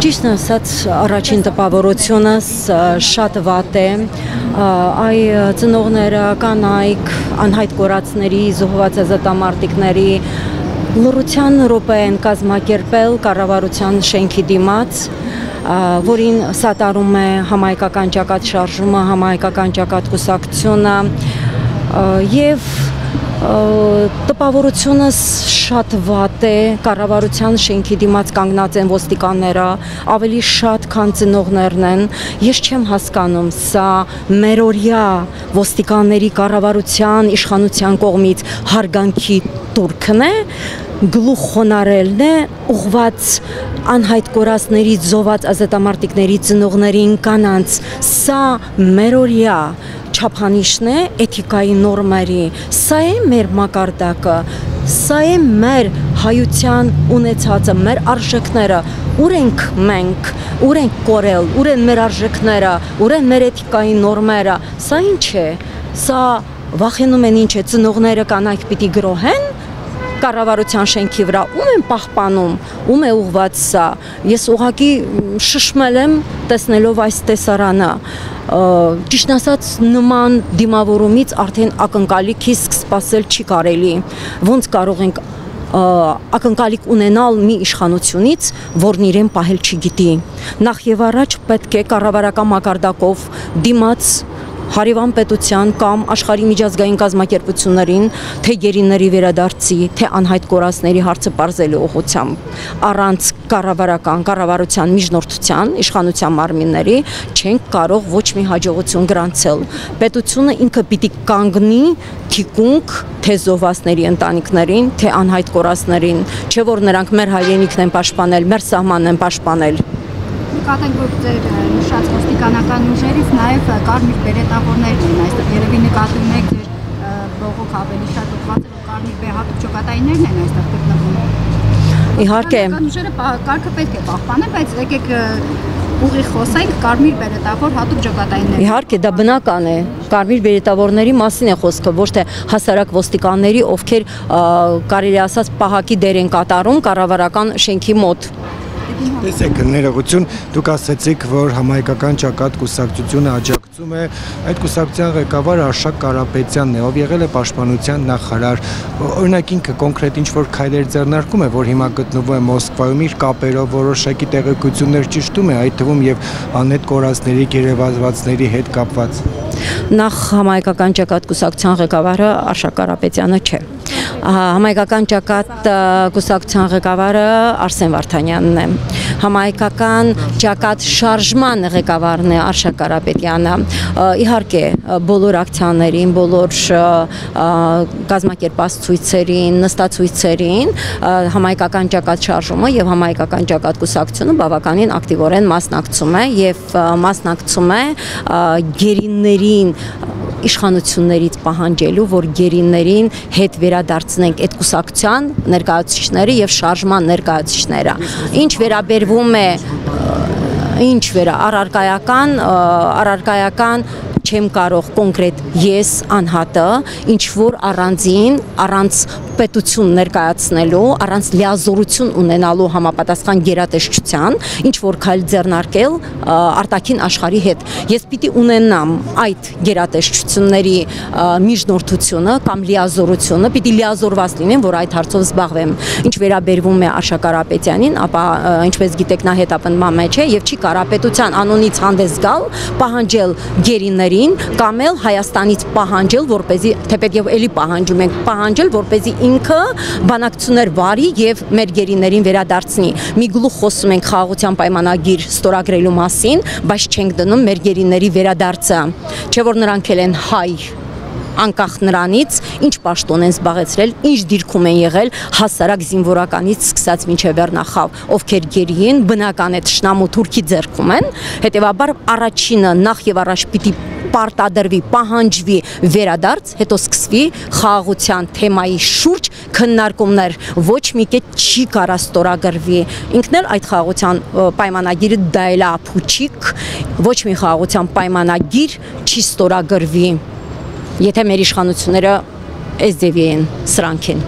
Ճիշտ ասած, առաջին տպավորությունս շատ վատ է, այ ծնողները, կանայք, անհայտ կորածների, զոհված ազատամարտիկների լռության րոպե են կազմակերպել կառավարության շենքի դիմաց, որին սատարում է համահայկական ճակատ շարժումը, համահայկական ճակատ կուսակցությունը եւ տպավորությունս շատ վատ է, կառավարության շենքի դիմաց կանգնած են ոստիկանները, ավելի շատ քան ծնողներն են, ես չեմ հասկանում, սա մերօրյա ոստիկանների կառավարության իշխանության կողմից հարգանքի տուրքն է, գլուխ խոնարհելն է, ուղված անհայտ կորածների, զոհված ազատամարտիկների ծնողներին, կանանց, սա մերօրյա չափանիշն է էթիկայի նորմերի, սա է մեր մակարդակը, սա է մեր հայության ունեցածը, մեր արժեքները, ուր ենք մենք, ուր ենք կորել, ուր են մեր արժեքները, ուր են մեր էթիկայի նորմերը, սա ինչ է, սա վախենում են ինչ է, ծնողները կանայք պիտի գրոհեն, կառավարության շենքի վրա, ում են պահպանում, ում է ուղված սա, ես ուղղակի շշմել եմ տեսնելով այս տեսարանը, ճիշտ ասած նման դիմավորումից արդեն ակնկալիքից սպասել չի կարելի, ոնց կարող ենք ակնկալիք ունենալ մի իշխանությունից, որն իրեն պահել չգիտի, նախ եւ առաջ պետք է կառավարական մակարդակով դիմաց հարևան պետության կամ աշխարհի միջազգային կազմակերպություններին, թե գերիների վերադարձի, թե անհայտ կորածների հարցը պարզելու ուղղությամբ, առանց կառավարության միջնորդության, իշխանության մարմինների չենք կարող ոչ մի հաջողություն գրանցել։ Պետությունը ինքը պիտի կանգնի թիկունք թե զոհվածների ընտանիքներին, թե անհայտ կորածներին, չէ որ նրանք մեր հայրենիքն են պաշտպանել, մեր սահմանն են պաշտպանել։ Նկատենք, որ ձեր նշած ոստիկանական ուժերից նաև կարմիր բերետավորներն են այստեղ, երևի նկատում եք ձեր բողոք ավելի շատ ուղղված է, որ կարմիր բեհատուկ ճոկատայիններն են այստեղ գտնվում։ Իհարկե, ուժերը կարգը պետք է պահպանել, բայց եկեք ուղիղ խոսենք կարմիր բերետավոր հատուկ ճոկատայիններ։ Իհարկե, դա բնական է, կարմիր բերետավորների մասին է խոսքը, ոչ թե հասարակ ոստիկանների, ովքեր կարելի ասած պահակի դեր են կատարում կառավարական շենքի մոտ։ Տեսեք, ներողություն, դուք ասացիք, որ համահայկական ճակատ կուսակցությունը աջակցում է, այդ կուսակցության ղեկավար Արշակ Կարապետյանն է, ով եղել է պաշտպանության նախարար, օրինակ ինքը կոնկրետ ինչ-որ քայլեր ձեռնարկում է, որ հիմա գտնվում է Մոսկվայում, իր կապերով որոշակի տեղեկություններ ճշտում է, այդ թվում եւ անհետ կորածների, գերեվազվածների հետ կապված։ Նախ համահայկական ճակատ կուսակցության ղեկավարը Արշակ Կարապետյանը չէ։ Համահայկական ճակատ կուսակցության ղեկավարը Արսեն Վարդանյանն է։ Համահայկական ճակատ շարժման ղեկավարն է Արշակ Կարապետյանը։ Իհարկե, բոլոր ակցիաներին, բոլոր կազմակերպած ցույցերին, նստացույցերին համահայկական ճակատ շարժումը եւ համահայկական ճակատ կուսակցությունը բավականին ակտիվորեն մասնակցում է եւ մասնակցում է գերիներին իշխանություններից պահանջելու, որ գերիներին հետ վերադարձնենք այդ կուսակցության ներկայացուցիչները եւ շարժման ներկայացուցիչները։ Ինչ վերաբերվում է առարկայական չեմ կարող կոնկրետ ես անհատը ինչ որ առանց պետություն ներկայացնելու, առանց լիազորություն ունենալու համապատասխան գերատեսչության, ինչ որ քայլ ձեռնարկել արտաքին աշխարհի հետ։ Ես պիտի ունենամ այդ գերատեսչությունների միջնորդությունը կամ լիազորությունը, պիտի լիազորված լինեմ, որ այդ հարցով զբաղվեմ։ Ինչ վերաբերվում է Արշակ Կարապետյանին, ապա ինչպես գիտեք, նա հետապնդման մեջ է եւ չի կարող պետության անունից հանդես գալ, պահանջել գերիներին կամ էլ Հայաստանից պահանջել, որպեսզի թեպետև էլի պահանջում ենք, պահանջել, որպեսզի ինքը բանակցություններ վարի եւ մեր գերիներին վերադարձնի։ Մի գլուխ խոսում ենք խաղաղության պայմանագիր ստորագրելու մասին, բայց չենք դնում մեր գերիների վերադարձը։ Չէ որ նրանք էլ են հայ, անկախ նրանից, ինչ պաշտոն են զբաղեցրել, ինչ դիրքում են եղել հասարակ զինվորականից սկսած մինչև վերնախավ, ովքեր գերի են, բնական է թշնամու թուրքի ձեռքում են, հետևաբար առաջինը նախ եւ առաջ պիտի պարտադրվի, պահանջվի վերադարձ, հետո սկսվի խաղաղության թեմայի շուրջ քննարկումներ, ոչ մի կետ չի կարա ստորագրվի, ինքն էլ այդ խաղաղության պայմանագիրը դա էլ է փուչիկ, ոչ մի խաղաղության պայմանագիր չի ստորագրվի, եթե մեր իշխանությունները այս ձևի են սրանք են։